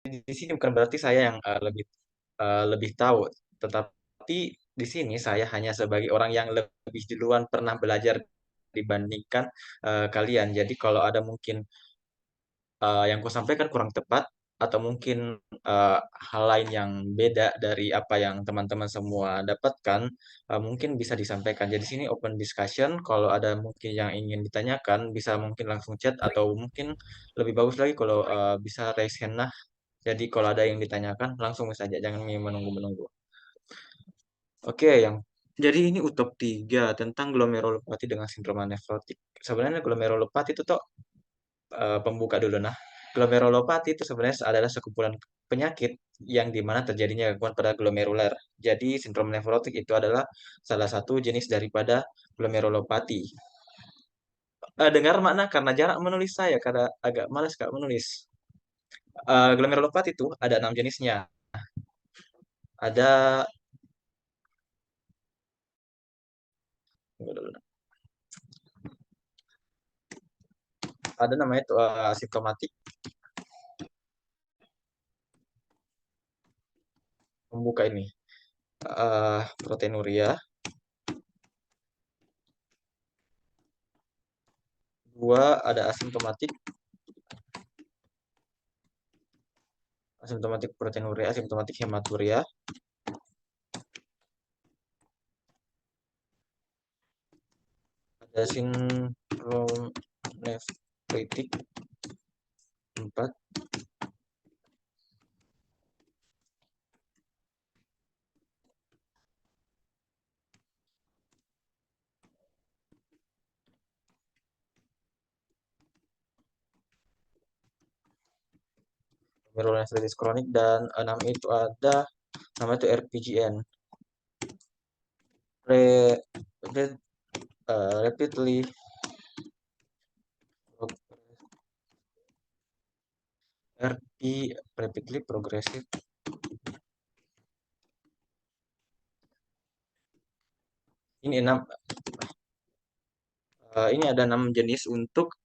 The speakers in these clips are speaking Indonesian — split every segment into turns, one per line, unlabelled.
di sini bukan berarti saya yang lebih tahu, tetapi di sini saya hanya sebagai orang yang lebih duluan pernah belajar dibandingkan kalian. Jadi kalau ada mungkin yang kusampaikan kurang tepat atau mungkin hal lain yang beda dari apa yang teman-teman semua dapatkan, mungkin bisa disampaikan. Jadi sini open discussion. Kalau ada mungkin yang ingin ditanyakan, bisa mungkin langsung chat atau mungkin lebih bagus lagi kalau bisa raise hand. Nah, jadi kalau ada yang ditanyakan langsung saja, jangan menunggu-menunggu. Oke, jadi ini utop 3 tentang glomerulopati dengan sindroma nefrotik. Sebenarnya glomerulopati itu toh pembuka dulu. Nah, glomerulopati itu sebenarnya adalah sekumpulan penyakit yang dimana terjadinya gangguan pada glomeruler. Jadi sindrom nefrotik itu adalah salah satu jenis daripada glomerulopati. Dengar makna karena jarak menulis saya, karena agak malas Kak menulis. Glomerulopati itu ada 6 jenisnya. Ada ada namanya itu asimptomatik, pembuka ini proteinuria. Dua ada asimptomatik, asimptomatik proteinuria, asimptomatik hematuria. Ada sindrom nefritik 4. Glomerulonefritis kronik, dan 6 itu ada nama itu RPGN, Re, re- rapidly rapidly progressive. Ini ini ada 6 jenis untuk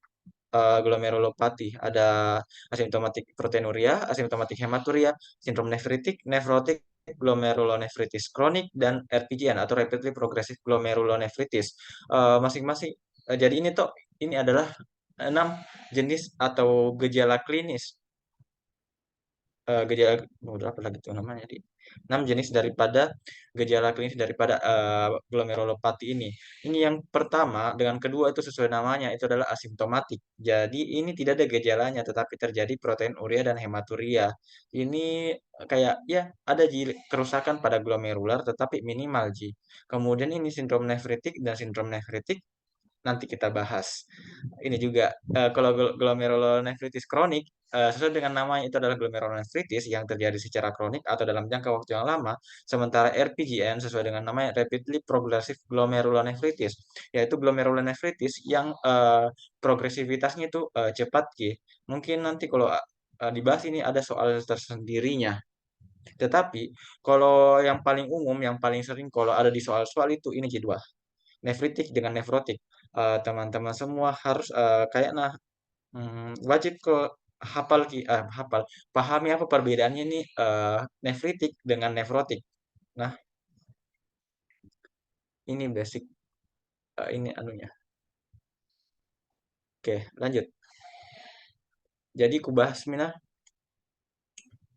glomerulopati. Ada asimptomatik proteinuria, asimptomatik hematuria, sindrom nefritik, nefrotik, glomerulonefritis kronik, dan RPGN atau rapidly progressive glomerulonefritis. Masing-masing. Jadi ini adalah 6 jenis atau gejala klinis, gejala apa lagi tuh namanya, 6 jenis daripada gejala klinis daripada glomerulopati ini. Ini yang pertama dengan kedua itu sesuai namanya, itu adalah asimptomatik. Jadi ini tidak ada gejalanya tetapi terjadi proteinuria dan hematuria. Ini kayak ya ada kerusakan pada glomerular tetapi minimal Ji. Kemudian ini sindrom nefritik, dan sindrom nefritik nanti kita bahas. Ini juga kalau glomerulonefritis kronik, sesuai dengan namanya itu adalah glomerulonefritis yang terjadi secara kronik atau dalam jangka waktu yang lama. Sementara RPGN sesuai dengan namanya rapidly progressive glomerulonefritis, yaitu glomerulonefritis yang progresivitasnya itu cepat Ki. Mungkin nanti kalau dibahas ini ada soal tersendirinya. Tetapi kalau yang paling umum, yang paling sering kalau ada di soal-soal itu ini J2, nefritik dengan nefrotik. Teman-teman semua harus kayak wajib ke hafal, pahami apa perbedaannya nih nefritik dengan nefrotik. Nah, ini basic, ini anunya. Oke, lanjut. Jadi kubahas mina.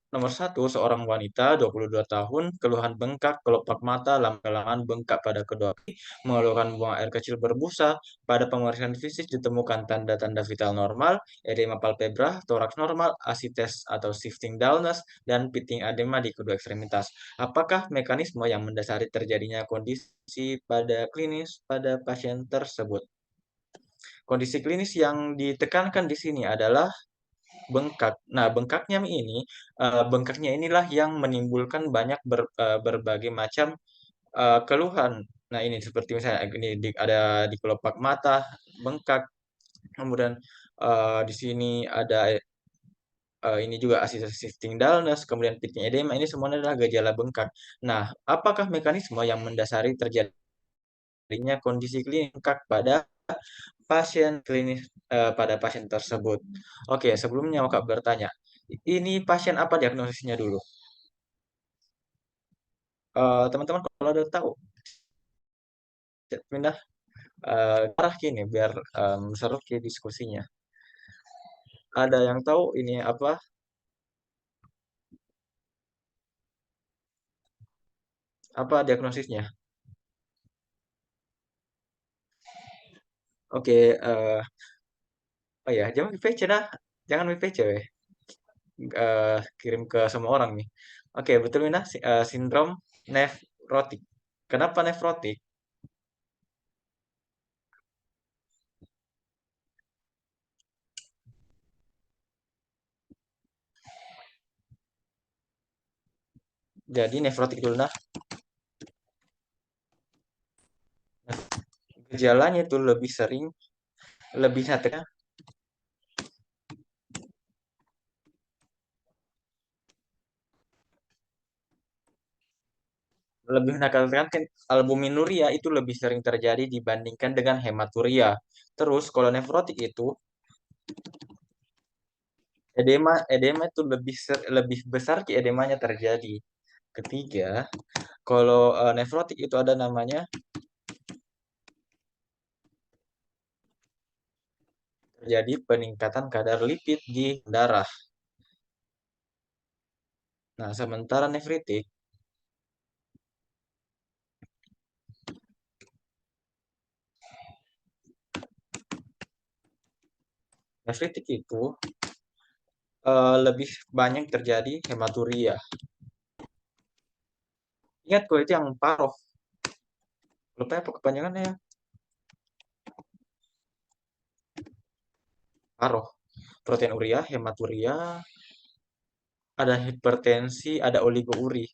Nomor satu, seorang wanita 22 tahun, keluhan bengkak, kelopak mata, lama-kelamaan bengkak pada kedua kaki, mengeluarkan buang air kecil berbusa. Pada pemeriksaan fisik ditemukan tanda-tanda vital normal, edema palpebra, toraks normal, asites atau shifting dullness, dan pitting edema di kedua ekstremitas. Apakah mekanisme yang mendasari terjadinya kondisi pada klinis pada pasien tersebut? Kondisi klinis yang ditekankan di sini adalah bengkak. Nah, bengkaknya inilah yang menimbulkan banyak berbagai macam keluhan. Nah, ini seperti misalnya ini ada di kelopak mata, bengkak. Kemudian di sini ada ini juga shifting dullness, kemudian pitting edema. Ini semuanya adalah gejala bengkak. Nah, apakah mekanisme yang mendasari terjadinya kondisi klinis bengkak pada pasien klinis pada pasien tersebut? Oke, sebelumnya mau Kak bertanya, Ini pasien apa diagnosisnya dulu? Teman-teman kalau ada tahu, pindah arah gini biar seru ki diskusinya. Ada yang tahu ini apa diagnosisnya? Oke, oh ya, jangan VPC dah. Jangan VPC, weh. Kirim ke semua orang nih. Oke, betul Minah, sindrom nefrotik. Kenapa nefrotik? Jadi nefrotik dulu nah, gejalanya itu lebih sering, lebih nantinya lebih menekankan albuminuria itu lebih sering terjadi dibandingkan dengan hematuria. Terus kalau nefrotik itu edema itu lebih besar ki edemanya terjadi. Ketiga, kalau nefrotik itu ada namanya terjadi peningkatan kadar lipid di darah. Nah, sementara nefritik itu lebih banyak terjadi hematuria. Ingat kok itu yang paroh. Lupa apa kepanjangannya ya? Paroh. Proteinuria, hematuria, ada hipertensi, ada oligouri.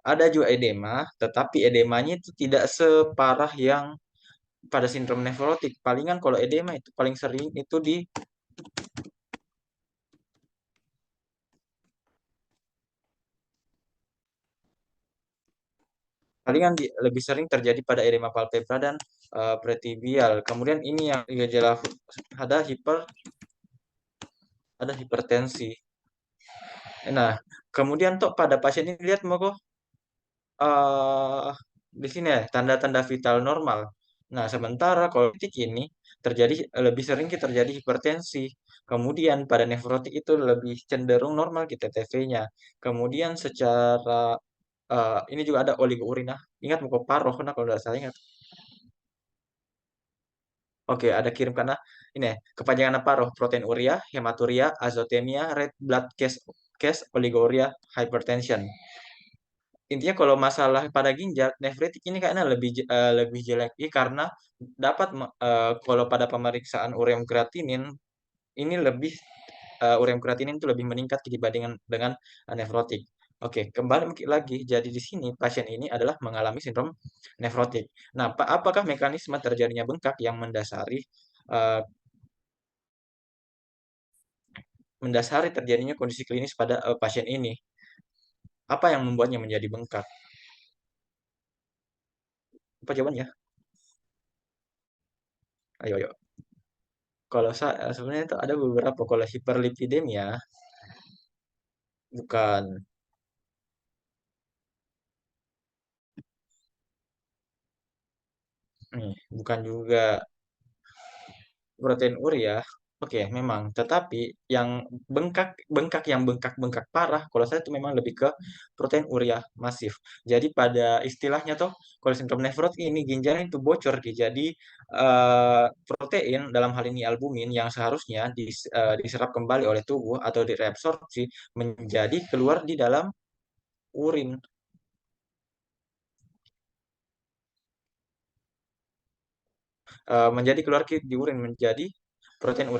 Ada juga edema, tetapi edemanya itu tidak separah yang pada sindrom nefrotik. Palingan kalau edema itu paling sering itu di lebih sering terjadi pada edema palpebra dan pretibial. Kemudian ini yang gejala ada ada hipertensi. Nah, kemudian tuh pada pasien ini lihat mau kok eh di sini ya tanda-tanda vital normal. Nah, sementara kalau titik ini terjadi lebih sering terjadi hipertensi. Kemudian pada nefrotik itu lebih cenderung normal kita TTV-nya. Kemudian secara ini juga ada oligourina. Ingat muka paroh nah kalau tidak salah ingat. Oke, ada kirim karena ini ya, kepanjangan paroh protein urea, hematuria, azotemia, red blood case oliguria, hypertension. Intinya kalau masalah pada ginjal, nefritik ini kayaknya lebih jelek karena kalau pada pemeriksaan ureum kreatinin ini ureum kreatinin itu lebih meningkat dibandingkan dengan nefrotik. Oke, kembali lagi. Jadi di sini pasien ini adalah mengalami sindrom nefrotik. Nah, apakah mekanisme terjadinya bengkak yang eh, mendasari terjadinya kondisi klinis pada pasien ini? Apa yang membuatnya menjadi bengkak? Apa jawabannya? Ayo, ayo. Kalau saya sebenarnya itu ada beberapa. Kalau hiperlipidemia bukan, bukan juga protein urea. Oke, memang. Tetapi yang bengkak parah, kalau saya itu memang lebih ke protein urea masif. Jadi pada istilahnya tuh, kalau sindrom nefrot ini ginjalnya itu bocor, jadi protein dalam hal ini albumin yang seharusnya diserap kembali oleh tubuh atau direabsorpsi menjadi keluar di dalam urin. Menjadi keluar di urin menjadi protein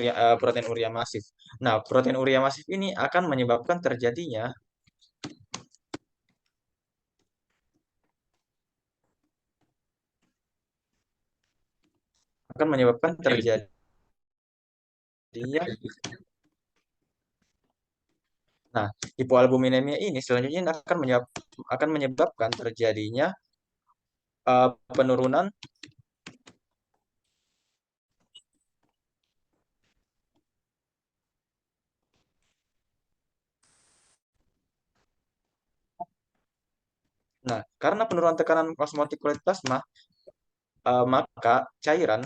urea masif. Nah, protein urea masif ini akan menyebabkan terjadinya. Nah, hipoalbuminemia ini selanjutnya akan menyebabkan terjadinya penurunan Karena penurunan tekanan osmotik kulit plasma, maka cairan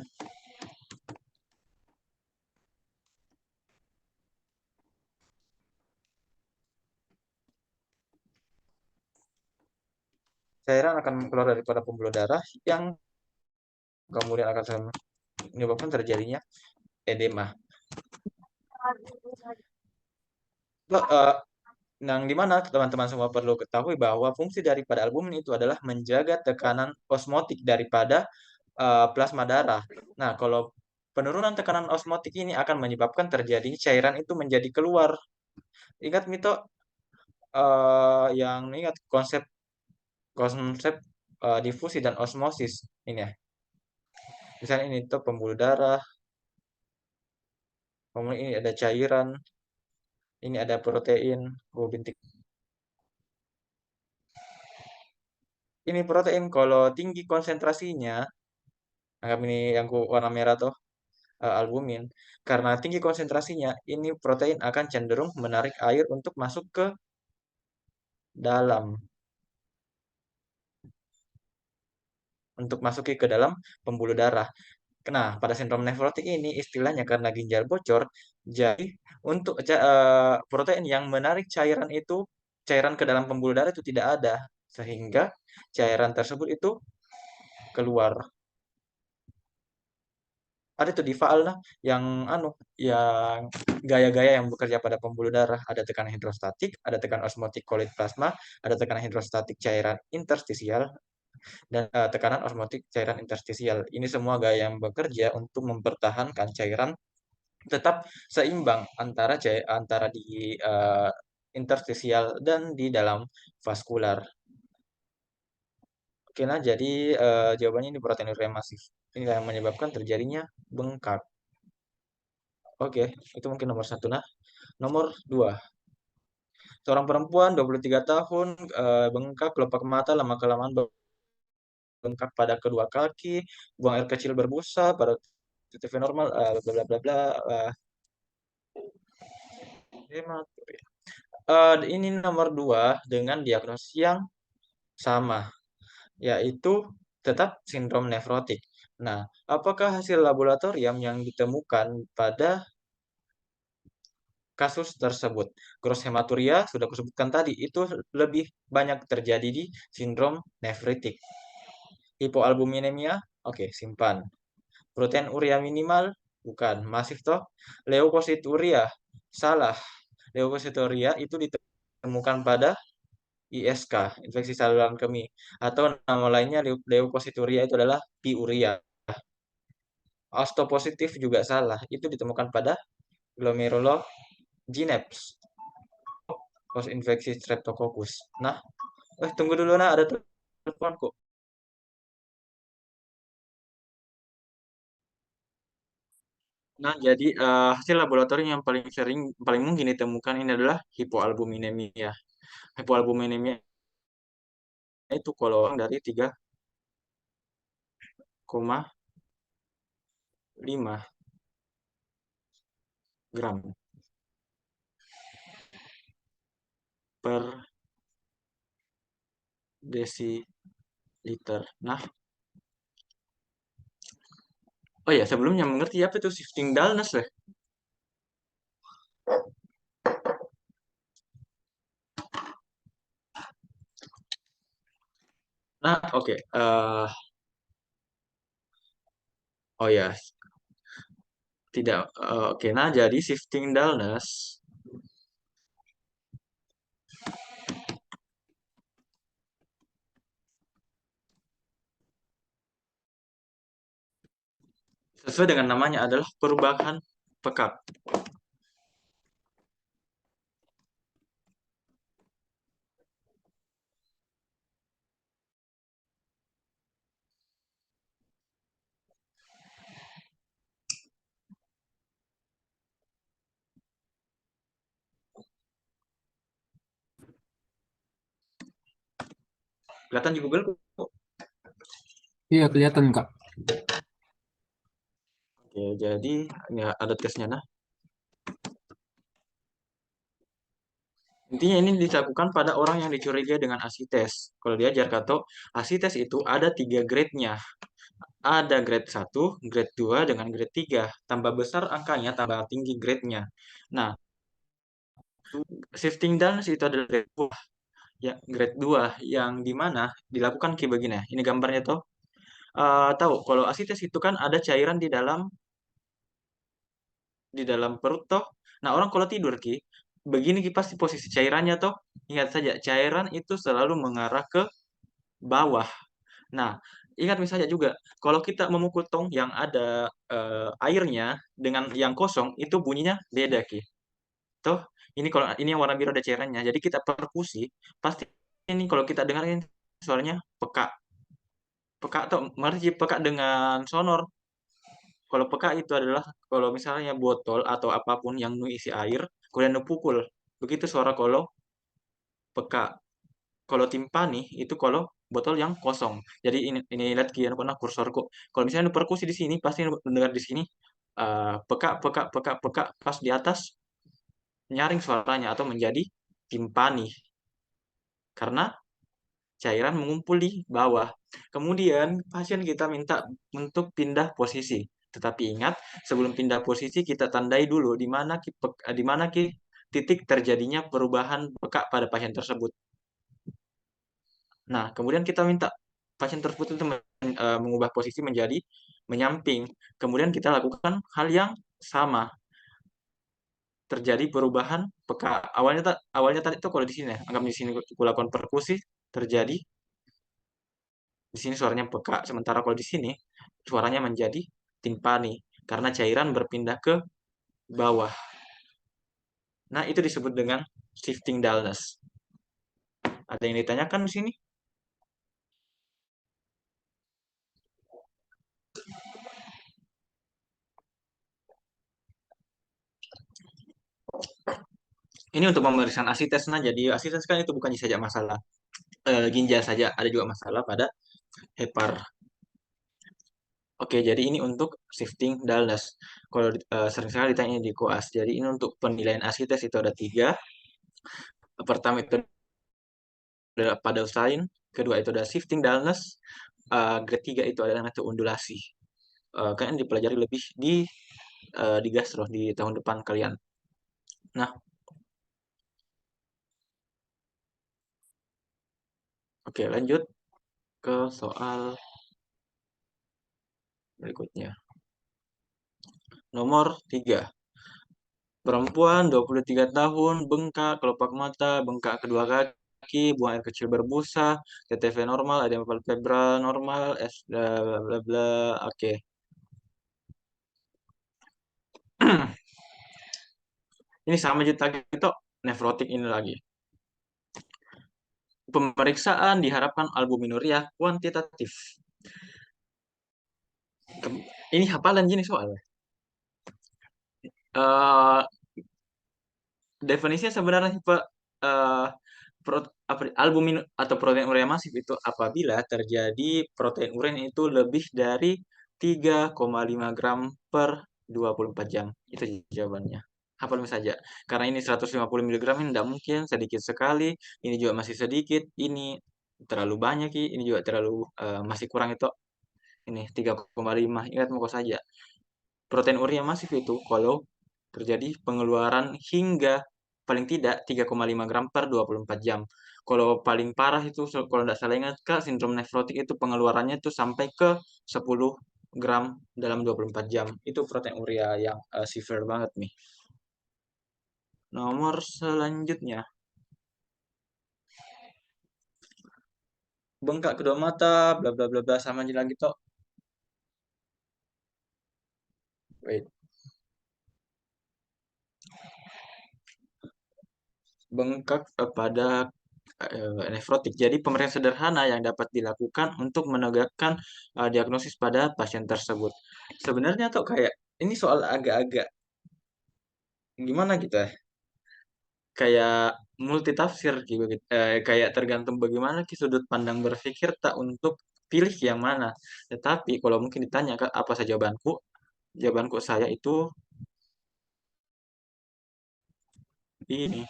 akan keluar daripada pembuluh darah yang kemudian akan menyebabkan terjadinya edema. Loh, yang dimana teman-teman semua perlu ketahui bahwa fungsi daripada albumin itu adalah menjaga tekanan osmotik daripada plasma darah. Nah, kalau penurunan tekanan osmotik ini akan menyebabkan terjadinya cairan itu menjadi keluar. Ingat Mito, yang ingat konsep konsep difusi dan osmosis ini ya. Misalnya ini tuh pembuluh darah, kemudian ini ada cairan, ini ada protein, oh bintik. Ini protein kalau tinggi konsentrasinya, anggap ini yang warna merah tuh, albumin. Karena tinggi konsentrasinya, ini protein akan cenderung menarik air untuk masuk ke dalam, untuk masuki ke dalam pembuluh darah. Nah, pada sindrom nefrotik ini istilahnya karena ginjal bocor, jadi untuk protein yang menarik cairan ke dalam pembuluh darah itu tidak ada, sehingga cairan tersebut itu keluar. Ada tuh di faal nah, yang yang gaya-gaya yang bekerja pada pembuluh darah. Ada tekanan hidrostatik, ada tekanan osmotik kolit plasma, ada tekanan hidrostatik cairan interstisial, dan tekanan osmotik cairan interstisial. Ini semua gaya yang bekerja untuk mempertahankan cairan tetap seimbang antara di interstisial dan di dalam vaskular. Oke, nah jadi jawabannya ini proteinuria masif. Ini yang menyebabkan terjadinya bengkak. Oke, itu mungkin nomor satu. Nah, nomor dua. Seorang perempuan 23 tahun, bengkak, kelopak mata, lama-kelamaan bengkak pada kedua kaki, buang air kecil berbusa, pada TTV normal, bla bla bla bla. Hematuria. Ini nomor dua dengan diagnosis yang sama, yaitu tetap sindrom nefrotik. Nah, apakah hasil laboratorium yang ditemukan pada kasus tersebut? Gross hematuria sudah kusebutkan tadi, itu lebih banyak terjadi di sindrom nefritik. Hipoalbuminemia, oke, simpan. Protein urea minimal, bukan. Masif toh. Leukosituria, salah. Leukosituria itu ditemukan pada ISK, infeksi saluran kemih. Atau nama lainnya leukosituria itu adalah piuria. Osteopositif juga salah. Itu ditemukan pada glomerulonephritis, cause infeksi Streptococcus. Nah, tunggu dulu nah, ada telepon kok. Nah, jadi hasil laboratorium yang paling mungkin ditemukan ini adalah hipoalbuminemia. Hipoalbuminemia itu kalau dari 3,5 gram per desiliter. Nah, oh ya sebelumnya mengerti apa itu shifting dullness lah. Nah, oke. Oh ya, tidak. Oke, nah jadi shifting dullness sesuai dengan namanya adalah perubahan pekat. Kelihatan di Google kok.
Iya, kelihatan, Kak.
Oke, jadi ya ada tesnya nah. Intinya ini dilakukan pada orang yang dicurigai dengan asites. Kalau diajar Kato, asites itu ada tiga grade-nya. Ada grade satu, grade 2, dengan grade 3. Tambah besar angkanya, tambah tinggi grade-nya. Nah, shifting dance itu adalah grade 2, ya, grade 2 yang dimana dilakukan kayak begini. Ya. Ini gambarnya tuh. Tahu, kalau asites itu kan ada cairan di dalam perut toh. Nah, orang kalau tidur begini pasti posisi cairannya toh. Ingat saja, cairan itu selalu mengarah ke bawah. Nah, ingat misalnya juga, kalau kita memukul tong yang ada airnya dengan yang kosong, itu bunyinya beda, Ki. Toh, ini kalau ini yang warna biru ada cairannya, jadi kita perkusi, pasti ini kalau kita dengerin suaranya peka. Peka atau mari peka dengan sonor. Kalau peka itu adalah kalau misalnya botol atau apapun yang isi air, kemudian dipukul. Begitu suara kalau peka. Kalau timpani itu kalau botol yang kosong. Jadi ini lihat kian pernah kursorku. Kalau misalnya perkusi di sini pasti mendengar di sini peka peka peka peka pas di atas nyaring suaranya atau menjadi timpani karena cairan mengumpul di bawah. Kemudian pasien kita minta untuk pindah posisi. Tetapi ingat, sebelum pindah posisi kita tandai dulu di mana titik terjadinya perubahan peka pada pasien tersebut. Nah, kemudian kita minta pasien tersebut itu mengubah posisi menjadi menyamping. Kemudian kita lakukan hal yang sama. Terjadi perubahan peka. Awalnya tadi itu kalau di sini ya, anggap di sini aku lakukan perkusi, terjadi di sini suaranya peka. Sementara kalau di sini suaranya menjadi timpani karena cairan berpindah ke bawah. Nah, itu disebut dengan shifting dullness. Ada yang ditanyakan di sini? Ini untuk pemeriksaan asites. Nah, jadi asites kan itu bukan saja masalah ginjal saja, ada juga masalah pada hepar. Oke, jadi ini untuk shifting dullness. Kalau sering sekali ditanya di koas. Jadi ini untuk penilaian asites itu ada tiga. Pertama itu adalah pada usain, kedua itu ada shifting dullness, grade 3 itu adalah nanti undulasi. Kalian dipelajari lebih di gastro di tahun depan kalian. Nah, oke, lanjut ke soal berikutnya. Nomor 3. Perempuan 23 tahun, bengkak, kelopak mata, bengkak kedua kaki, buang air kecil berbusa, TTV normal, ada palpebra normal, S bla bla bla bla. Oke. Ini sama juta gitu, nefrotik ini lagi. Pemeriksaan diharapkan albuminuria kuantitatif. Ini hafalan gini soalnya. Eh Definisinya sebenarnya Pak, eh, albumin atau protein urea masif itu apabila terjadi protein urin itu lebih dari 3,5 gram per 24 jam. Itu jawabannya. Hafal saja. Karena ini 150 miligram ini tidak mungkin, sedikit sekali. Ini juga masih sedikit. Ini terlalu banyak, ini juga terlalu masih kurang itu. Ini 3,5. Ingat mau saja. Protein urea masif itu kalau terjadi pengeluaran hingga paling tidak 3,5 gram per 24 jam. Kalau paling parah itu kalau tidak salah ingat Kak, sindrom nefrotik itu pengeluarannya itu sampai ke 10 gram dalam 24 jam. Itu protein urea yang severe banget nih. Nomor selanjutnya, bengkak kedua mata, bla bla bla bla sama aja lagi toh. Wait. Bengkak pada nefrotik. Jadi pemeriksaan sederhana yang dapat dilakukan untuk menegakkan diagnosis pada pasien tersebut. Sebenarnya tuh kayak ini soal agak-agak gimana gitu ya? Kayak multitafsir gitu. Kayak tergantung bagaimana sudut pandang berpikir tak untuk pilih yang mana. Tetapi kalau mungkin ditanya apa saja jawabanku, jawabanku saya itu ini.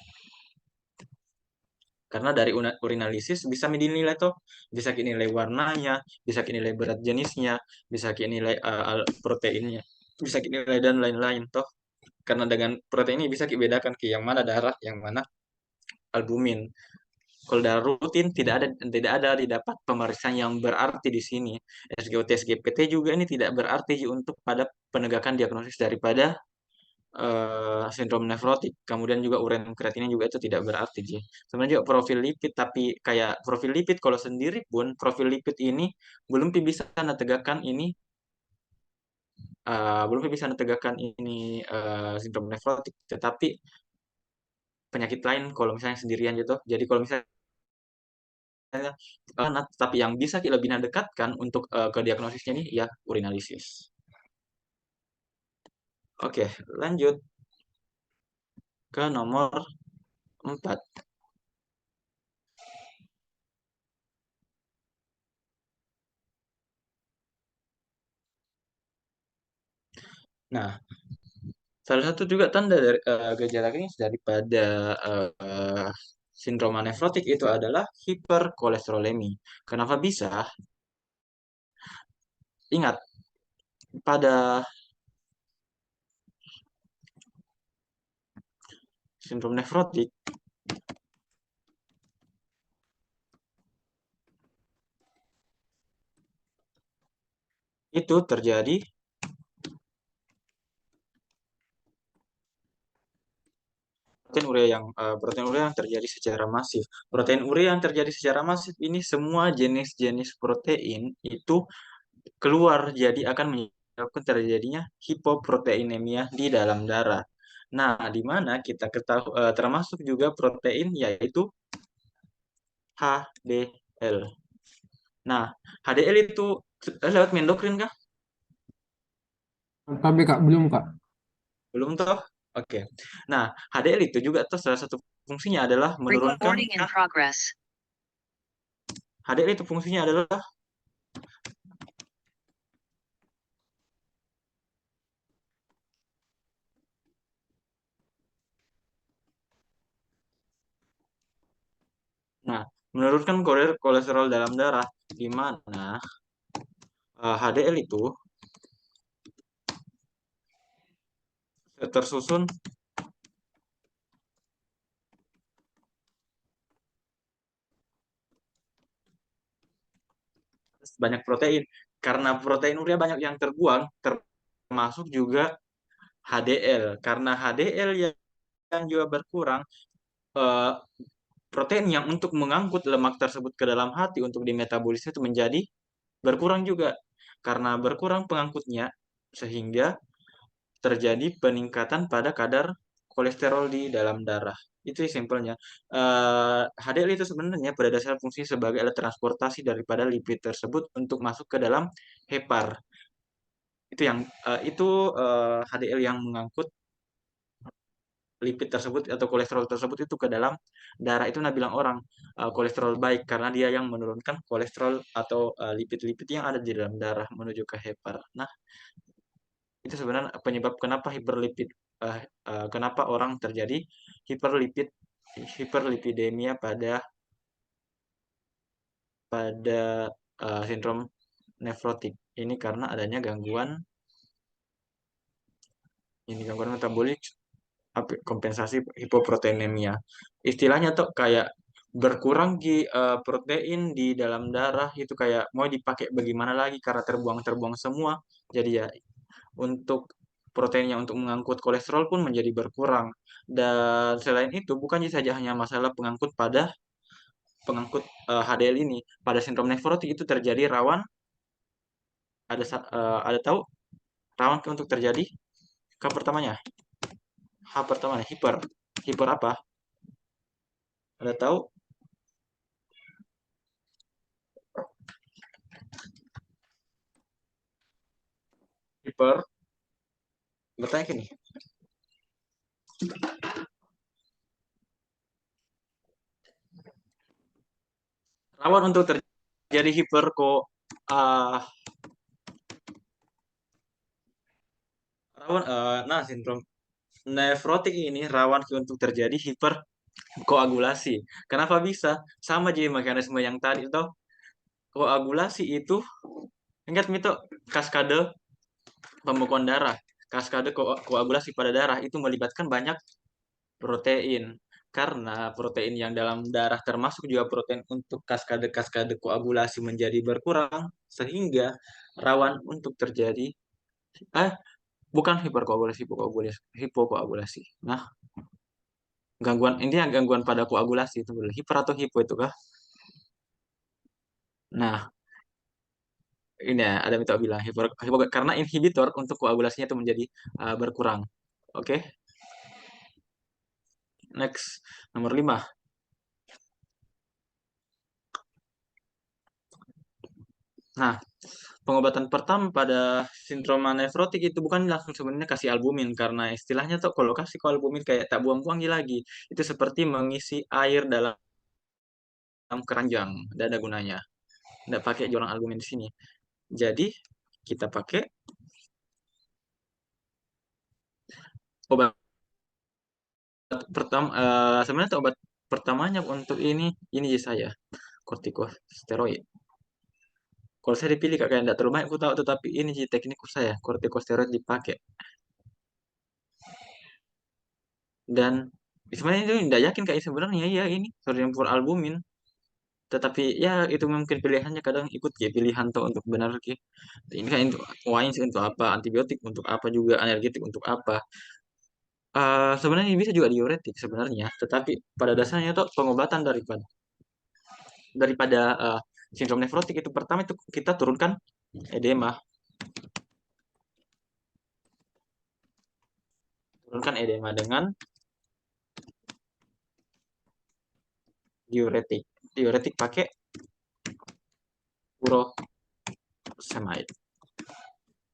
Karena dari urinalisis bisa dinilai toh, bisa dinilai warnanya, bisa dinilai berat jenisnya, bisa dinilai proteinnya, bisa dinilai dan lain-lain toh. Karena dengan protein ini bisa dibedakan ke yang mana darah, yang mana albumin. Kalau darah rutin tidak ada didapat pemeriksaan yang berarti di sini. SGOT SGPT juga ini tidak berarti untuk pada penegakan diagnosis daripada sindrom nefrotik. Kemudian juga ureum kreatinina juga itu tidak berarti, Ji. Sebenarnya juga profil lipid, tapi kayak profil lipid kalau sendiri pun profil lipid ini belum bisa menegakkan ini sindrom nefrotik, tetapi penyakit lain kalau misalnya sendirian gitu. Jadi kalau misalnya tapi yang bisa kita lebih dekatkan untuk ke diagnosisnya nih ya urinalisis. Oke, lanjut ke nomor 4. Nah, salah satu juga tanda dari gejala klinis daripada eh, sindroma nefrotik itu adalah hiperkolesterolemi. Kenapa bisa? Ingat, pada sindrom nefrotik itu terjadi protein urea yang terjadi secara masif. Protein urea yang terjadi secara masif ini semua jenis-jenis protein itu keluar, jadi akan menyebabkan terjadinya hipoproteinemia di dalam darah. Nah, di mana kita ketahui termasuk juga protein yaitu HDL. Nah, HDL itu lewat endokrin kah?
Tapi Kak, belum Kak.
Belum toh? Oke. Nah, HDL itu juga tuh salah satu fungsinya adalah menurunkan
Recording in progress.
HDL itu fungsinya adalah nah, menurunkan kolesterol dalam darah, di mana HDL itu tersusun banyak protein. Karena protein urea banyak yang terbuang, termasuk juga HDL. Karena HDL yang juga berkurang, eh, protein yang untuk mengangkut lemak tersebut ke dalam hati untuk dimetabolisme itu menjadi berkurang juga. Karena berkurang pengangkutnya, sehingga terjadi peningkatan pada kadar kolesterol di dalam darah. Itu simpelnya. HDL itu sebenarnya pada dasar fungsinya sebagai alat transportasi daripada lipid tersebut untuk masuk ke dalam hepar. Itu HDL yang mengangkut lipid tersebut atau kolesterol tersebut itu ke dalam darah. Itu nah bilang orang kolesterol baik karena dia yang menurunkan kolesterol atau lipid-lipid yang ada di dalam darah menuju ke hepar. Nah, itu sebenarnya penyebab kenapa kenapa orang terjadi hiperlipid hiperlipidemia pada pada sindrom nefrotik. Ini karena adanya gangguan metabolik kompensasi hipoproteinemia. Istilahnya tuh kayak berkurang protein di dalam darah itu kayak mau dipakai bagaimana lagi karena terbuang semua. Jadi ya untuk proteinnya untuk mengangkut kolesterol pun menjadi berkurang. Dan selain itu bukan saja hanya masalah pengangkut HDL ini. Pada sindrom nefrotik itu terjadi rawan ada tahu rawan untuk terjadi K pertamanya. H pertamanya hiper. Hiper apa? Ada tahu? Hiper bertanya gini. Rawan untuk terjadi uh, sindrom nefrotik ini rawan untuk terjadi koagulasi. Kenapa bisa? Sama aja mekanisme yang tadi toh. Koagulasi itu ingat itu kaskade pembekuan darah. Kaskade koagulasi pada darah itu melibatkan banyak protein. Karena protein yang dalam darah termasuk juga protein untuk kaskade-kaskade koagulasi menjadi berkurang sehingga rawan untuk terjadi eh bukan hiperkoagulasi, hipokoagulasi, hipokoagulasi. Nah, gangguan intinya gangguan pada koagulasi itu hiper atau hipo itu kah? Nah, ini ya, ada yang bilang karena inhibitor untuk koagulasinya itu menjadi berkurang. Oke, next nomor 5. Nah, pengobatan pertama pada sindroma nefrotik itu bukan langsung sebenarnya kasih albumin karena istilahnya tuh kalau kasih ke albumin kayak tak buang-buang lagi. Itu seperti mengisi air dalam keranjang, tidak ada gunanya. Tidak pakai jorang albumin di sini. Jadi kita pakai obat pertama sebenarnya tuh obat pertamanya untuk ini sih saya kortikosteroid. Kalau saya dipilih kayak tidak terlalu banyak aku tahu tetapi ini sih teknikku saya kortikosteroid dipakai dan sebenarnya itu tidak yakin kayak sebenarnya ya ini sodium albumin tetapi ya itu mungkin pilihannya kadang ikut ya pilihan tuh untuk benar ki ini kan untuk wine sih untuk apa antibiotik untuk apa juga analgetik untuk apa. Sebenarnya bisa juga diuretik sebenarnya tetapi pada dasarnya tuh pengobatan daripada sindrom nefrotik itu pertama itu kita turunkan edema dengan diuretik diuretik pakai furosemide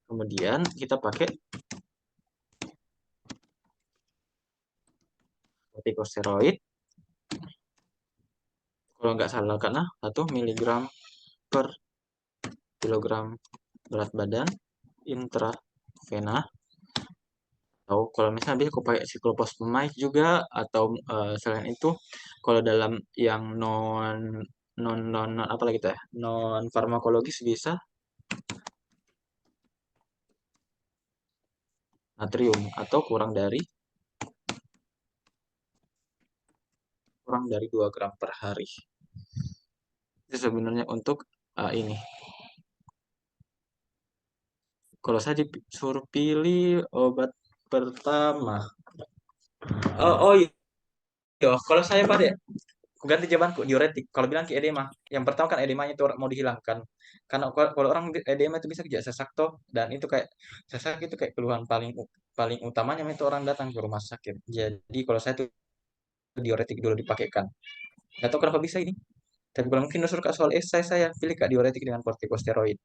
kemudian kita pakai kortikosteroid kalau nggak salah karena 1 miligram per kilogram berat badan intravena atau kalau misalnya bisa aku pakai cyclophosphamide juga atau selain itu kalau dalam yang non non non, non apa lagi tuh ya non farmakologis bisa natrium atau kurang dari 2 gram per hari itu sebenarnya untuk ini kalau saya disuruh pilih obat pertama oh iya kalau saya pada ganti jawabanku diuretik. Kalau bilang ke edema, yang pertama kan edemanya itu mau dihilangkan. Karena kalau orang edema itu bisa kayak sesak toh, dan itu kayak sesak itu kayak keluhan paling paling utamanya itu orang datang ke rumah sakit. Jadi kalau saya tuh diuretik dulu dipakaikan. Nggak tahu kenapa bisa ini. Tapi kalau mungkin usul kak soal esai saya pilih kak diuretik dengan kortikosteroid.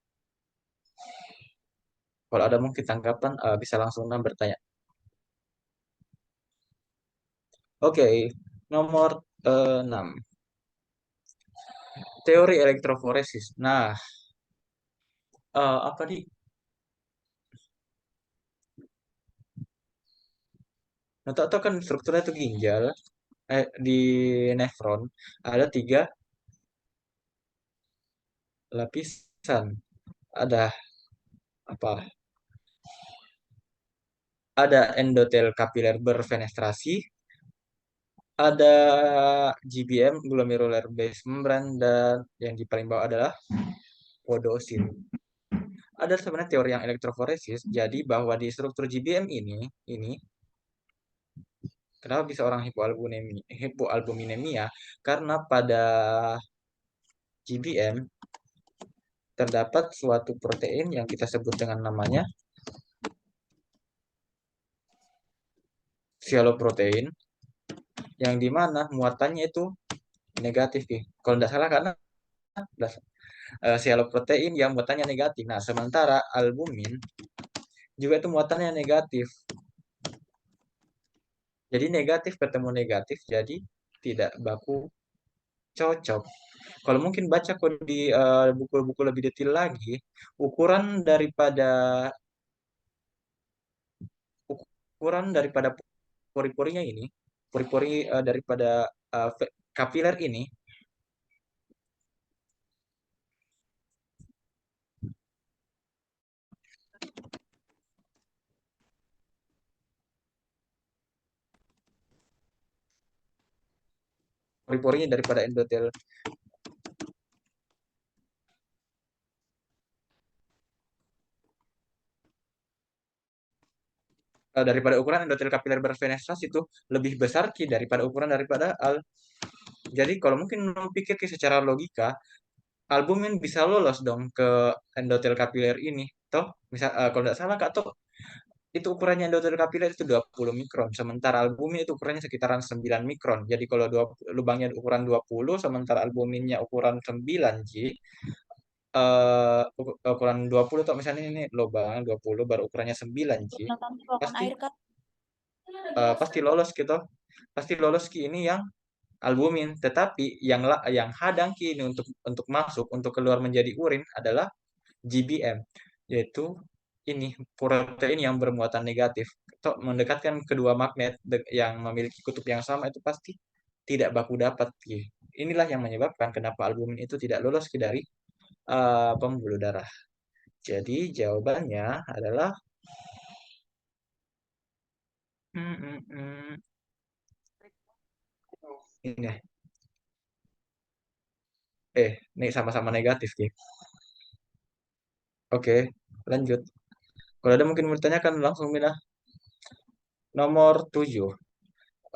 Kalau ada mungkin tanggapan bisa langsung bertanya. Oke, nomor 6. Teori elektroforesis. Nah, apa di Nah, tahu kan strukturnya itu ginjal, di nefron ada 3 lapisan. Ada apa? Ada endotel kapiler berfenestrasi, ada GBM glomerular base membran dan yang di paling bawah adalah podosin. Ada sebenarnya teori yang elektroforesis, jadi bahwa di struktur GBM ini kenapa bisa orang hipoalbuminemia? Karena pada GBM terdapat suatu protein yang kita sebut dengan namanya sialoprotein yang dimana muatannya itu negatif nih. Kalau tidak salah karena sialoprotein yang muatannya negatif. Nah, sementara albumin juga itu muatannya negatif. Jadi negatif ketemu negatif, jadi tidak baku cocok. Kalau mungkin baca kok di buku-buku lebih detail lagi, ukuran daripada ukuran daripada pori-porinya ini pori-pori daripada kapiler ini, pori-porinya daripada endotel daripada ukuran endotel kapiler berfenestrasi itu lebih besar ki daripada ukuran daripada jadi kalau mungkin memikir ki secara logika, albumin bisa lolos dong ke endotel kapiler ini. Toh, misal kalau tidak salah Kak, toh itu ukurannya endotel kapiler itu 20 mikron, sementara albumin itu ukurannya sekitaran 9 mikron. Jadi kalau lubangnya ukuran 20, sementara albuminnya ukuran 9 Ji, ukuran 20 atau misalnya ini lubang 20 baru ukurannya 9 Ji,
Nanti keluarkan
pasti
air kan?
pasti lolos gitu. Pasti lolos ki ini yang albumin, tetapi yang hadang ki ini untuk masuk untuk keluar menjadi urin adalah GBM, yaitu ini protein yang bermuatan negatif. Atau mendekatkan kedua magnet yang memiliki kutub yang sama itu pasti tidak baku dapat ki. Inilah yang menyebabkan kenapa albumin itu tidak lolos ki dari pembuluh darah. Jadi jawabannya adalah hmm, hmm, hmm, ini. Ini sama-sama negatif ki. Oke, lanjut. Kalau ada mungkin mau ditanyakan langsung Mina. Nomor 7.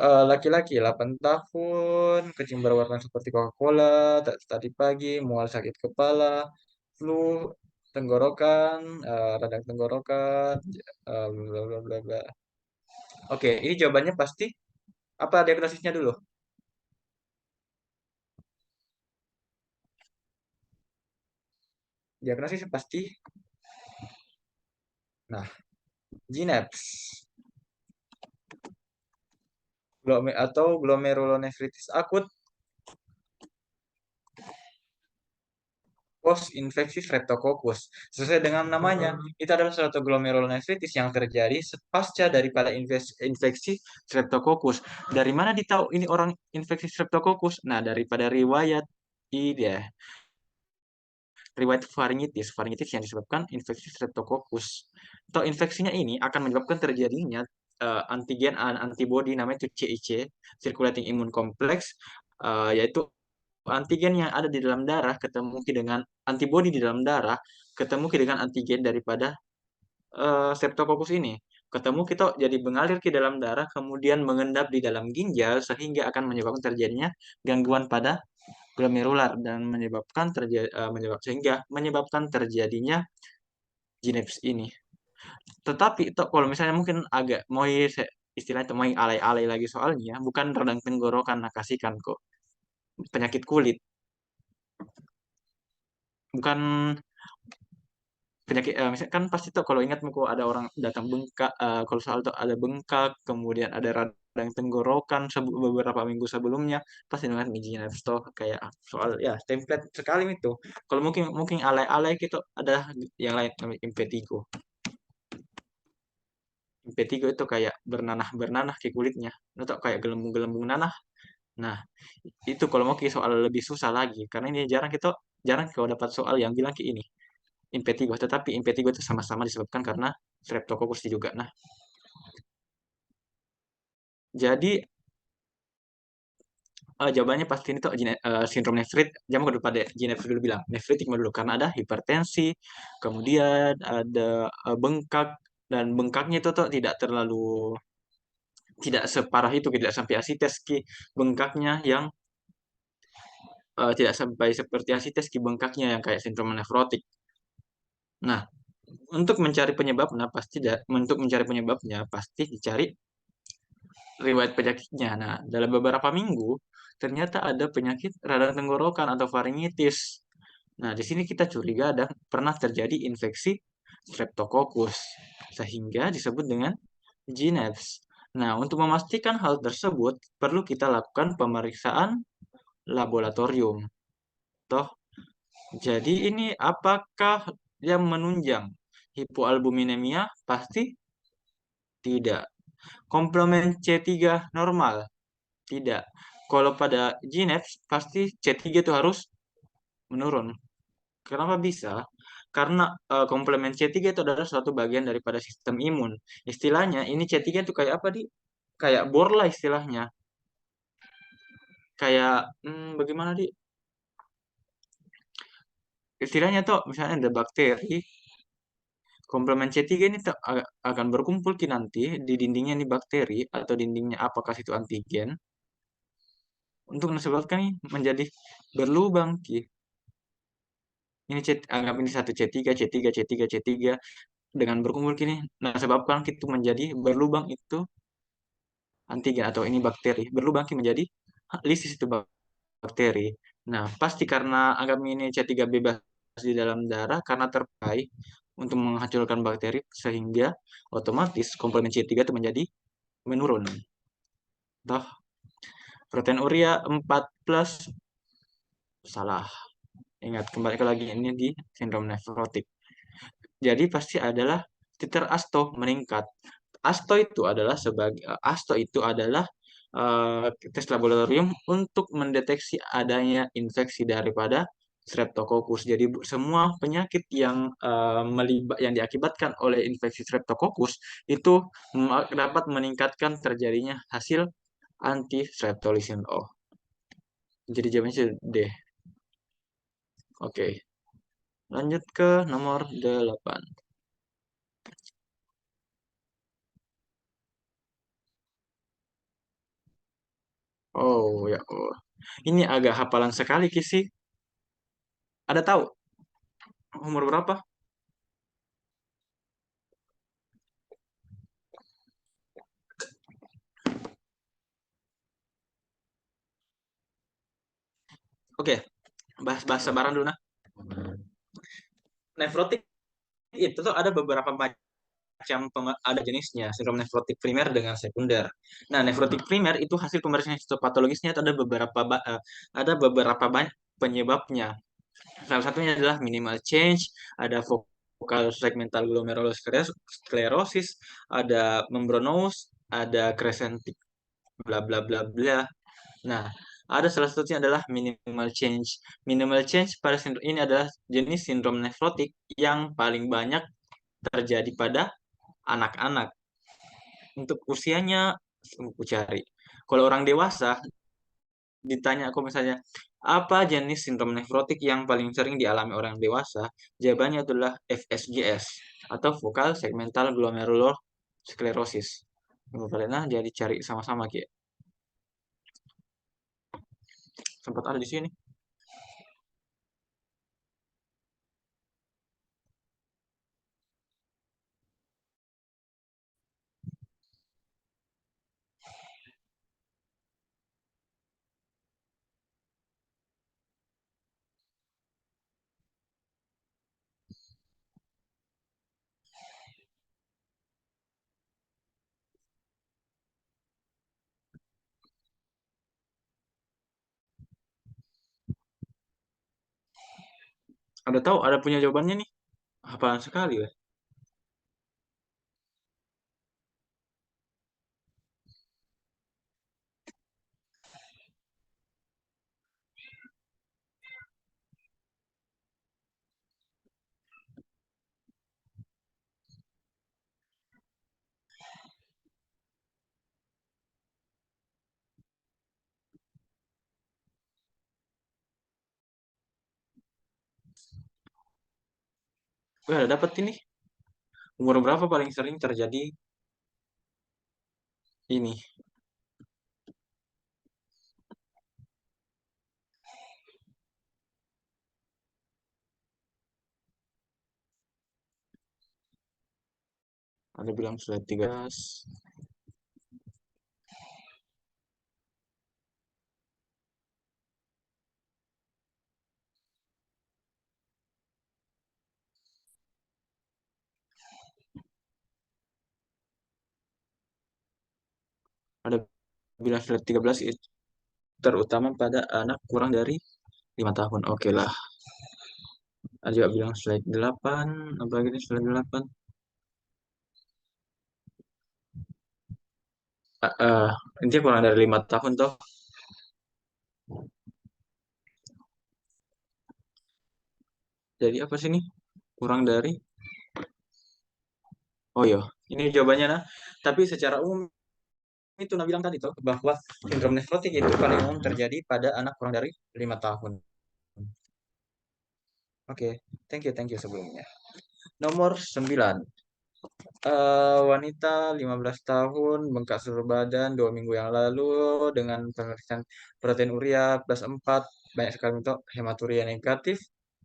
Laki-laki 8 tahun, kencing berwarna seperti Coca-Cola, tadi pagi, mual sakit kepala, flu, tenggorokan, radang tenggorokan, bla bla bla bla. Oke, ini jawabannya pasti apa diagnosisnya dulu? Diagnosis pasti, nah, GNAPS atau glomerulonefritis akut post infeksi Streptococcus. Sesuai dengan namanya, itu adalah suatu glomerulonefritis yang terjadi pasca daripada infeksi Streptococcus. Dari mana ditahu ini orang infeksi Streptococcus? Nah, daripada riwayat ini riwayat faringitis. Faringitis yang disebabkan infeksi Streptococcus. Atau infeksinya ini akan menyebabkan terjadinya antigen antibody namanya itu CIC, circulating immune complex, yaitu antigen yang ada di dalam darah ketemu dengan antibodi di dalam darah ketemu dengan antigen daripada Streptococcus ini ketemu kita jadi mengalir ke dalam darah kemudian mengendap di dalam ginjal sehingga akan menyebabkan terjadinya gangguan pada glomerular dan menyebabkan terjadinya GNAPS ini. Tetapi itu kalau misalnya mungkin agak mau istilahnya itu mau alay-alay lagi soalnya bukan radang tenggorokan nah kasihkan kok penyakit kulit bukan penyakit misalnya kan pasti tuh kalau ingat kok ada orang datang bengkak kalau soal tuh ada bengkak kemudian ada radang tenggorokan beberapa minggu sebelumnya pasti dengan izin tuh kayak soal ya template sekali itu kalau mungkin mungkin alay-alay gitu ada yang lain namanya impetigo. Impetigo itu kayak bernanah ke kulitnya atau kayak gelembung-gelembung nanah. Nah itu kalau mau ke soal lebih susah lagi karena ini jarang kalau dapat soal yang bilang ke ini impetigo, tetapi impetigo itu sama-sama disebabkan karena streptococcus juga. Nah, jadi jawabannya pasti itu sindrom nefrit. Jangan dulu pada nefrit dulu bilang nefritik dulu karena ada hipertensi, kemudian ada bengkak dan bengkaknya itu tuh tidak separah itu, tidak sampai asites ki bengkaknya yang tidak sampai seperti asites ki bengkaknya yang kayak sindrom nefrotik. Nah, untuk mencari penyebabnya pasti dicari riwayat penyakitnya. Nah, dalam beberapa minggu ternyata ada penyakit radang tenggorokan atau faringitis. Nah, di sini kita curiga ada pernah terjadi infeksi Streptococcus sehingga disebut dengan GNAPS. Nah, untuk memastikan hal tersebut perlu kita lakukan pemeriksaan laboratorium. Toh, jadi ini apakah yang menunjang hipoalbuminemia? Pasti tidak. Komplement C3 normal. Tidak. Kalau pada GNAF pasti C3 itu harus menurun. Kenapa bisa? Karena komplement C3 itu adalah suatu bagian daripada sistem imun. Istilahnya ini C3 itu kayak apa di? Kayak bor lah istilahnya. Kayak bagaimana di? Istilahnya tuh misalnya ada bakteri, komplement C3 ini akan berkumpul ki nanti di dindingnya nih bakteri atau dindingnya apakah itu antigen untuk menyebabkan nih menjadi berlubang ki. Ini anggap ini satu C3, C3, C3, C3 dengan berkumpul kini. Nah, sebabkan itu menjadi berlubang itu antigen atau ini bakteri. Berlubang ki menjadi lisis itu bakteri. Nah, pasti karena anggap ini C3 bebas di dalam darah karena terpakai untuk menghancurkan bakteri sehingga otomatis komplement C3 itu menjadi menurun. Toh, protein urea 4 plus salah. Ingat, kembali ke lagi ini di sindrom nefrotik. Jadi pasti adalah titer asto meningkat. Asto itu adalah tes laboratorium untuk mendeteksi adanya infeksi daripada Streptococcus. Jadi semua penyakit yang diakibatkan oleh infeksi Streptococcus itu dapat meningkatkan terjadinya hasil anti streptolison O. Jadi jawabannya D. Oke, lanjut ke nomor 8. Oh ya, oh. Ini agak hafalan sekali Kisi. Ada tahu umur berapa? Oke, bahasa barang dulu nah. Nefrotik itu tuh ada beberapa macam ada jenisnya, sindrom nefrotik primer dengan sekunder. Nah, nefrotik primer itu hasil pemeriksaan histopatologisnya itu ada beberapa banyak penyebabnya. Salah satunya adalah minimal change, ada focal segmental glomerulosclerosis, ada membranous, ada crescentic bla bla bla bla. Nah, ada salah satunya adalah minimal change. Minimal change pada sindrom ini adalah jenis sindrom nefrotik yang paling banyak terjadi pada anak-anak. Untuk usianya, aku cari. Kalau orang dewasa, ditanya aku misalnya, apa jenis sindrom nefrotik yang paling sering dialami orang dewasa? Jawabannya adalah FSGS atau focal segmental glomerular sclerosis. Nah, jadi cari sama-sama, Ki. Sempat ada di sini. Ada tahu, ada punya jawabannya nih. Hafalan sekali, ya. Wah, ada dapat ini. Umur berapa paling sering terjadi ini? Ada bilang sudah 13. Ada bilang sudah 13 itu terutama pada anak kurang dari 5 tahun. Oke lah. Ada juga bilang slide 8. Apa lagi nih slide 8? Ah, intinya kurang dari 5 tahun toh. Jadi apa sih nih? Kurang dari. Oh iya, ini jawabannya nah. Tapi secara umum itu Nah bilang tadi tuh bahwa sindrom nefrotik itu paling umum terjadi pada anak kurang dari 5 tahun. Oke, thank you sebelumnya. Nomor 9. Wanita 15 tahun bengkak seluruh badan 2 minggu yang lalu dengan pemeriksaan protein urea plus 4 banyak sekali untuk hematuria negatif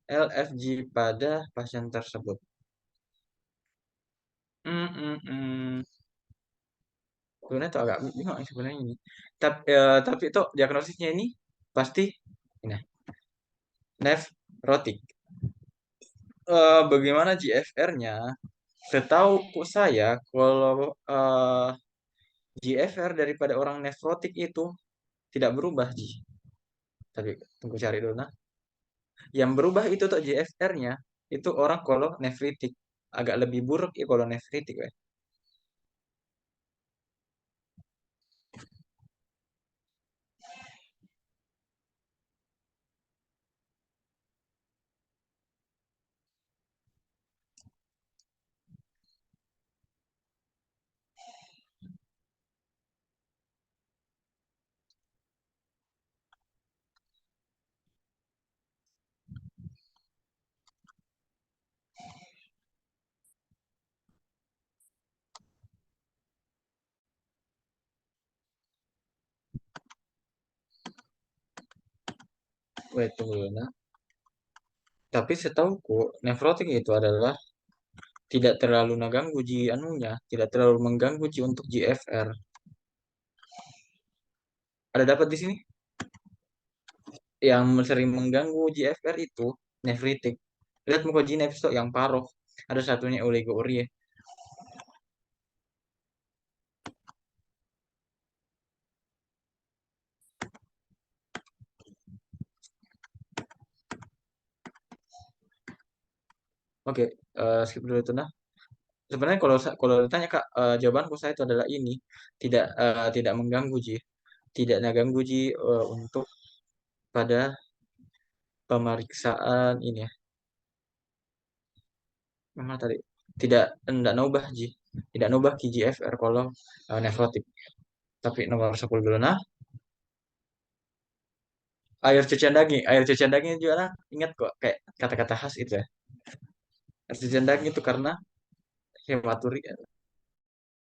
LFG pada pasien tersebut. Hmm, hmm, hmm. Sebenarnya itu agak bingung sebenarnya ini. Tapi itu diagnosisnya ini pasti ini nefrotik. Bagaimana GFR-nya? Setahu saya kalau GFR daripada orang nefrotik itu tidak berubah, Ji. Tapi tunggu cari dulu nah. Yang berubah itu tuh GFR-nya itu orang kalau nefritik. Agak lebih buruk ya kalau nefritik, weh. Wait, tunggu dulu nah. Tapi setahuku nefrotik itu adalah tidak terlalu mengganggu ji anunya, tidak terlalu mengganggu ji untuk GFR. Ada dapat di sini yang sering mengganggu GFR itu nefritik. Lihat muka G nefritik yang paruh. Ada satunya oligouria. Oke, skip dulu itu nah. Sebenarnya kalau ditanya Kak, jawabanku saya itu adalah ini tidak mengganggu Ji, tidak mengganggu Ji untuk pada pemeriksaan ini ya. Memang tadi tidak nubah Ji, tidak nubah Ki GFR kalau nefrotik. Tapi nomor 10 dulu nah, air cucian daging juga nah, ingat kok kayak kata-kata khas itu ya. Air cucian daging itu karena hematuria,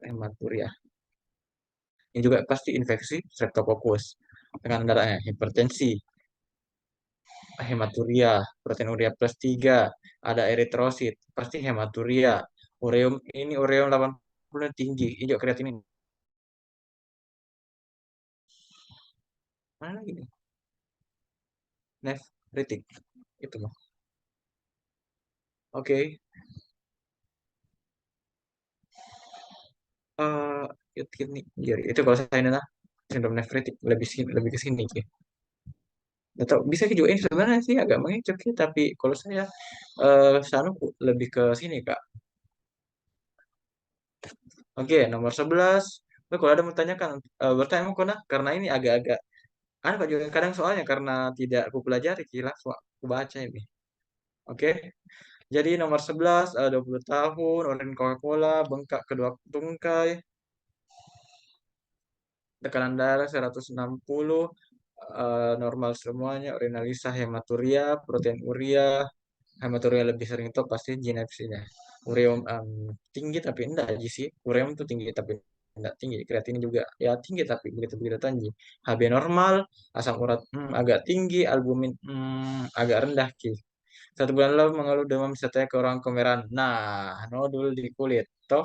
hematuria. Ini juga pasti infeksi streptococcus dengan darahnya hipertensi, hematuria, proteinuria plus 3, ada eritrosit, pasti hematuria. Ureum 80 tinggi, hijau kreatinin. Mana lagi nih? Nefritik. Itu mah. Oke. Eh itu kalau saya ini nah, sindrom nefritik lebih ke sini ya. Atau bisa juga ini sebenarnya sih agak mengecoh ya, tapi kalau saya sanu lebih ke sini Kak. Oke, nomor 11. Kalau ada mau tanyakan, bertanya mau kena karena ini agak-agak Pak juga kadang soalnya karena tidak aku pelajari gila aku baca ini. Oke. Jadi nomor 11 20 tahun, organ Coca-Cola, bengkak kedua tungkai, tekanan darah 160, normal semuanya, urinalisa, hematuria, protein urea, hematuria lebih sering itu pasti ginepsinya. Ureum tinggi tapi enggak aja sih. Ureum tuh tinggi tapi enggak tinggi. Kreatin juga ya tinggi tapi begitu begitu tinggi. HB normal, asam urat agak tinggi, albumin agak rendah ki. 1 bulan lalu mengeluh demam serta ke orang kemerahan. Nah, nodul di kulit, toh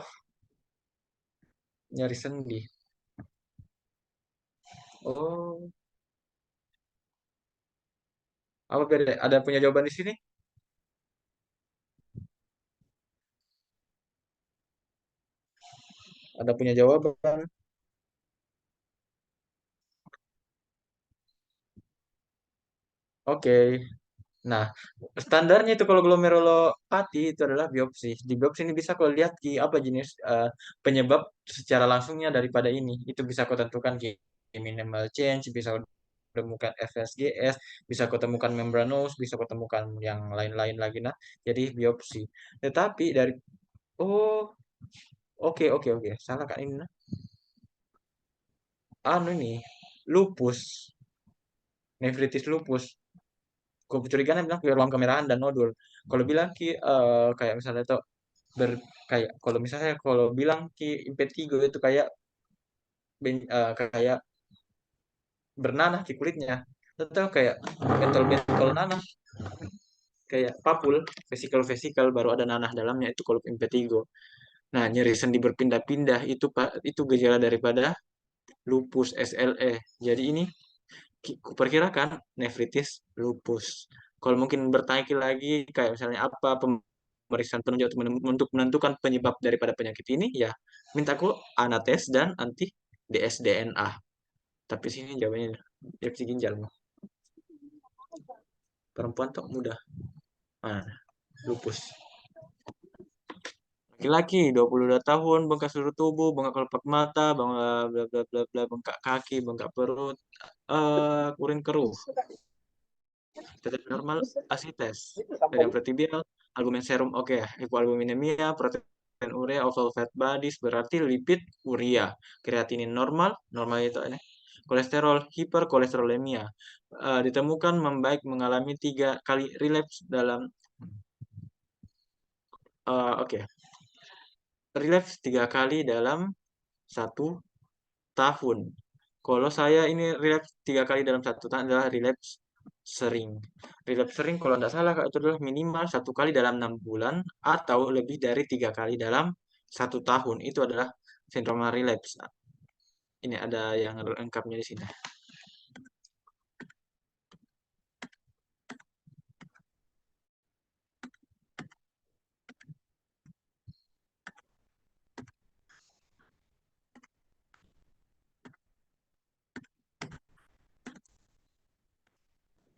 nyari sendi. Oh, apa beda? Ada punya jawaban di sini? Ada punya jawaban? Oke. Nah, standarnya itu kalau glomerulopati itu adalah biopsi. Di biopsi ini bisa kau lihat ki apa jenis penyebab secara langsungnya daripada ini. Itu bisa kau tentukan ki minimal change, bisa kau temukan FSGS, bisa kau temukan membranous, bisa kau temukan yang lain-lain lagi. Nah, jadi biopsi. Tetapi dari oh, oke oke oke, salah Kak ini. Nah. Anu ini lupus, nefritis lupus. Kecurigaan bilang ruang kemerahan dan nodul. Kalau bilang ki kayak misalnya tuh ber kayak kalau misalnya kalau bilang ki impetigo itu kayak kayak bernanah di kulitnya. Atau kayak bentol-bentol nanah kayak papul, vesikel-vesikel baru ada nanah dalamnya itu kalau impetigo. Nah, nyeri sendi berpindah-pindah itu itu gejala daripada lupus SLE. Jadi ini kuperkirakan nefritis lupus. Kalau mungkin bertanya lagi kayak misalnya apa pemeriksaan penunjuk untuk menentukan penyebab daripada penyakit ini, ya mintaku anates dan anti dsDNA. Tapi sini jawabannya biopsi ginjal mah. Perempuan tuh mudah. Nah, lupus. Laki-laki 22 tahun, bengkak seluruh tubuh, bengkak kelopak mata, bengkak bla bla bla bla, bengkak kaki, bengkak perut, urin keruh. Tetap normal asites dan protibial albumin serum oke ya hipoalbuminemia protein urea oval fat bodies berarti lipid urea kreatinin normal normal itu ini kolesterol hiperkolesterolemia. Ditemukan membaik mengalami 3 kali relapse dalam oke relapse 3 kali dalam 1 tahun. Kalau saya ini relapse 3 kali dalam 1 tahun adalah relapse sering. Relapse sering kalau tidak salah Kak, itu adalah minimal 1 kali dalam 6 bulan atau lebih dari 3 kali dalam 1 tahun. Itu adalah sindroma relapse. Ini ada yang lengkapnya di sini.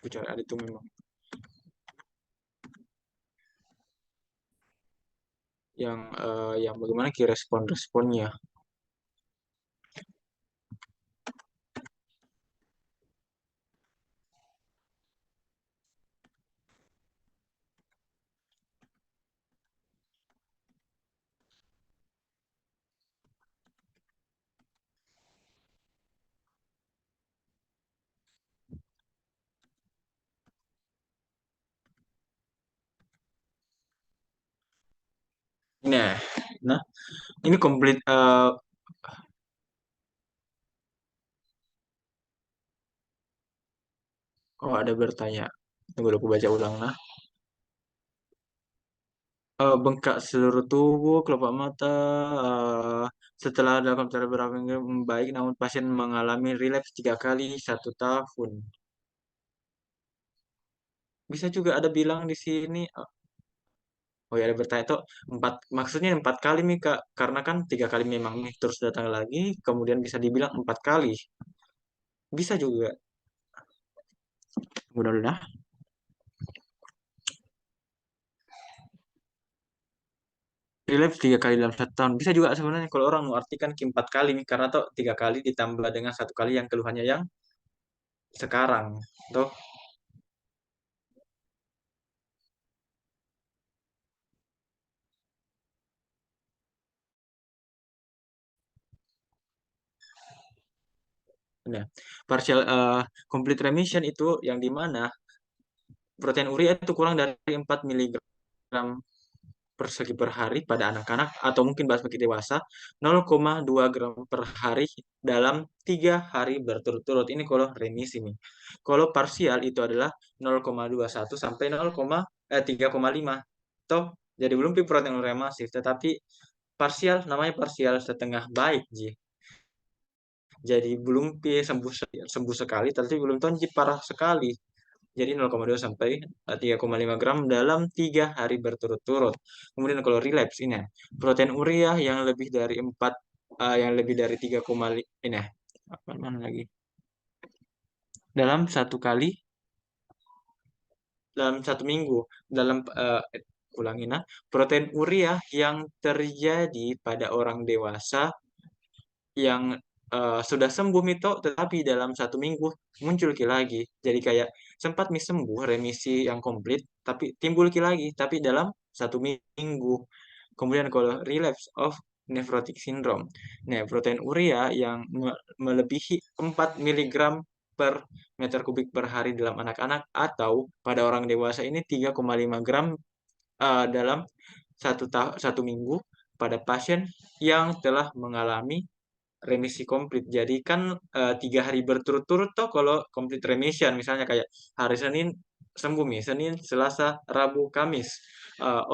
Bicara ada itu memang yang bagaimana kira respon-responnya. Nah, nah ini komplit. Oh ada bertanya. Tunggu aku baca ulang nah. Bengkak seluruh tubuh, kelopak mata, eh, setelah dilakukan cara beberapa minggu membaik, namun pasien mengalami relapse 3 kali 1 tahun. Bisa juga ada bilang di sini, oh ya ada bertanya tuh maksudnya 4 kali nih Kak, karena kan 3 kali memang nih terus datang lagi, kemudian bisa dibilang 4 kali, bisa juga. Mudah-mudahan relapse 3 kali dalam 1 tahun, bisa juga sebenarnya kalau orang mengartikan 4 kali nih, karena tuh 3 kali ditambah dengan 1 kali yang keluhannya yang sekarang, tuh. Nah, partial complete remission itu yang di mana protein urea itu kurang dari 4 miligram persegi per hari pada anak-anak atau mungkin bahas bagi dewasa 0,2 gram per hari dalam 3 hari berturut-turut. Ini kalau remisi nih. Kalau parsial itu adalah 0,21 sampai 3,5. Toh jadi belum protein urea masif, tetapi parsial namanya parsial setengah baik, Ji. Jadi belum sembuh sembuh sekali, tapi belum tentu parah sekali. Jadi 0,2 sampai 3,5 gram dalam 3 hari berturut-turut. Kemudian kalau relapse ini protein urea yang lebih dari 4 yang lebih dari 3,5 ini apa mana lagi? Dalam 1 kali dalam 1 minggu. Dalam ulangi nah, protein urea yang terjadi pada orang dewasa yang sudah sembuh itu, tetapi dalam 1 minggu muncul lagi. Jadi kayak sempat sembuh remisi yang komplit, tapi timbul lagi, tapi dalam 1 minggu. Kemudian kalau relapse of nephrotic syndrome, nah protein urea yang melebihi 4 miligram per meter kubik per hari dalam anak-anak, atau pada orang dewasa ini 3,5 gram dalam 1 minggu pada pasien yang telah mengalami remisi komplit. Jadi kan 3 hari berturut-turut toh kalau complete remission, misalnya kayak hari Senin sembuh nih, Senin, Selasa, Rabu, Kamis.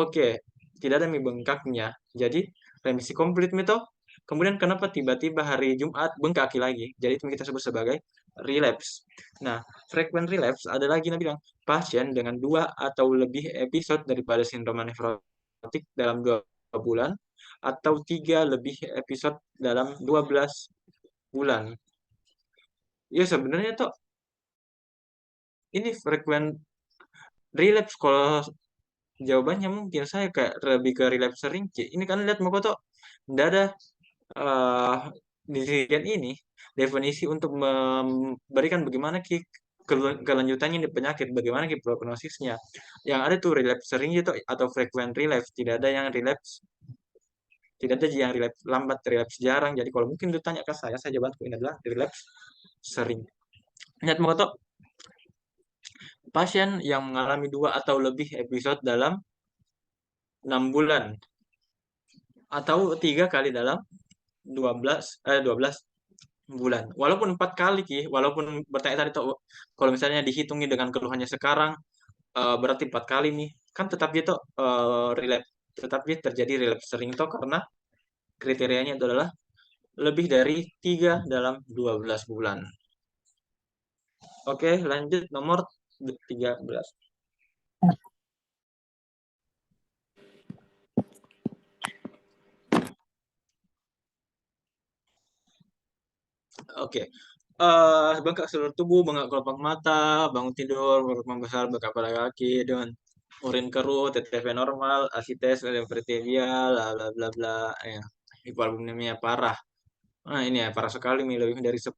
Oke, tidak ada mie bengkaknya. Jadi remisi komplit nih toh. Kemudian kenapa tiba-tiba hari Jumat bengkak lagi? Jadi itu kita sebut sebagai relapse. Nah, frequent relapse ada lagi nah bilang pasien dengan 2 atau lebih episode daripada sindrom nefrotik dalam 2 bulan, atau 3 lebih episode dalam 12 bulan. Ya sebenarnya tuh ini frequent relapse, kalau jawabannya mungkin saya kayak lebih ke relapse sering. Ini kan lihat mau tuh tidak ada eh dirigen ini definisi untuk memberikan bagaimana kelanjutannya di penyakit, bagaimana prognosisnya. Yang ada tuh relapse sering itu atau frequent relapse, tidak ada yang relapse, tidak ada yang relapse lambat, relapse jarang. Jadi kalau mungkin ditanya ke saya jawabanku ini adalah relapse sering. Lihat mau pasien yang mengalami 2 atau lebih episode dalam 6 bulan, atau 3 kali dalam 12 bulan. Walaupun 4 kali walaupun bertanya tadi tuh, kalau misalnya dihitungi dengan keluhannya sekarang, berarti 4 kali nih, kan tetap gitu relapse, tetap dia terjadi relapse sering tuh karena kriterianya itu adalah lebih dari 3 dalam 12 bulan. Oke, lanjut nomor 13. Oke. Bengkak seluruh tubuh, bengkak kelopak mata, bangun tidur, perut membesar, bengkak pada kaki, dengan urin keruh, TTV normal, asites, hipertermia, bla bla bla bla, ya. Hipoalbuminemia parah. Nah, ini ya parah sekali nih, lebih dari 10.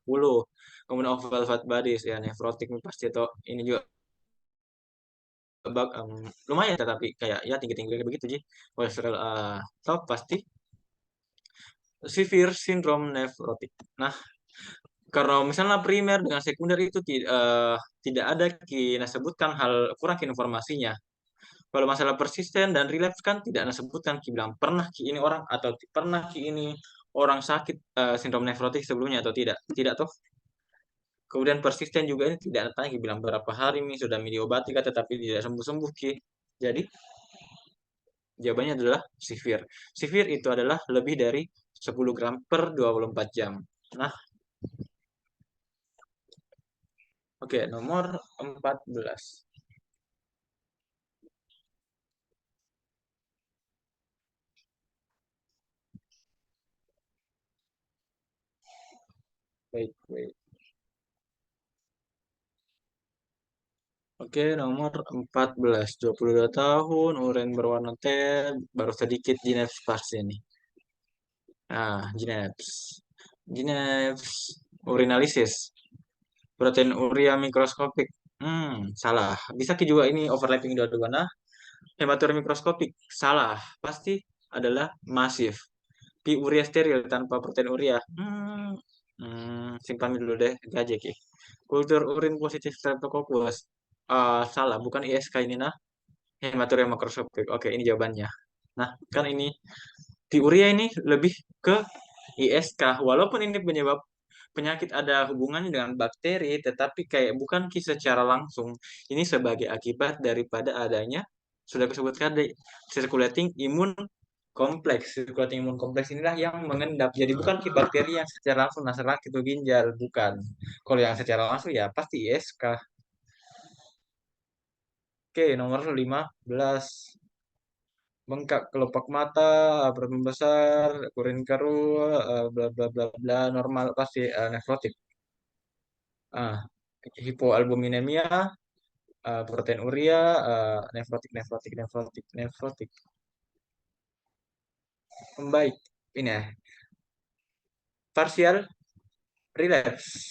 Kemudian oval fat bodies, ya nefrotik nih pasti toh. Ini juga lumayan, tetapi kayak ya tinggi-tinggi begitu sih. Kolesterol top pasti. Severe syndrome nefrotik. Nah, kalau misalnya primer dengan sekunder itu tidak ada kita sebutkan hal kurang informasinya. Kalau masalah persisten dan relapse kan tidak ada sebutkan bilang pernah ini orang atau pernah ini orang sakit sindrom nefrotik sebelumnya atau tidak. Tidak toh. Kemudian persisten juga ini tidak ada tanya bilang berapa hari nih sudah diobati kah tetapi tidak sembuh-sembuh ki. Jadi jawabannya adalah severe. Severe itu adalah lebih dari 10 gram per 24 jam. Nah, oke, nomor 14. Baik, baik. Oke, nomor 14. 22 tahun, urin berwarna teh, baru sedikit Gineps pasti ini. Nah, Gineps. Gineps urinalysis. Protein urea mikroskopik. Salah. Bisa juga ini overlapping dua-dua. Nah, hematuria mikroskopik. Salah. Pasti adalah masif. Pi urea steril tanpa protein urea. Simpan dulu deh, gajek ya. Kultur urin positif Streptococcus. Salah, bukan ISK ini nah. Hematuria makroskopik. Oke, ini jawabannya. Nah, kan ini di urea ini lebih ke ISK. Walaupun ini penyebab penyakit ada hubungannya dengan bakteri, tetapi kayak bukan secara langsung. Ini sebagai akibat daripada adanya sudah disebut tadi circulating imun kompleks. Circulating imun kompleks inilah yang mengendap. Jadi bukan bakteri yang secara langsung naserak itu ginjal, bukan. Kalau yang secara langsung ya pasti ISK. Oke, nomor 15. Bengkak kelopak mata, perut membesar, urin keruh, bla bla bla bla, normal pasti nefrotik. Ah, hipoalbuminemia, proteinuria, nefrotik, nefrotik, nefrotik, nefrotik. Membaik. Ini ya, partial relapse.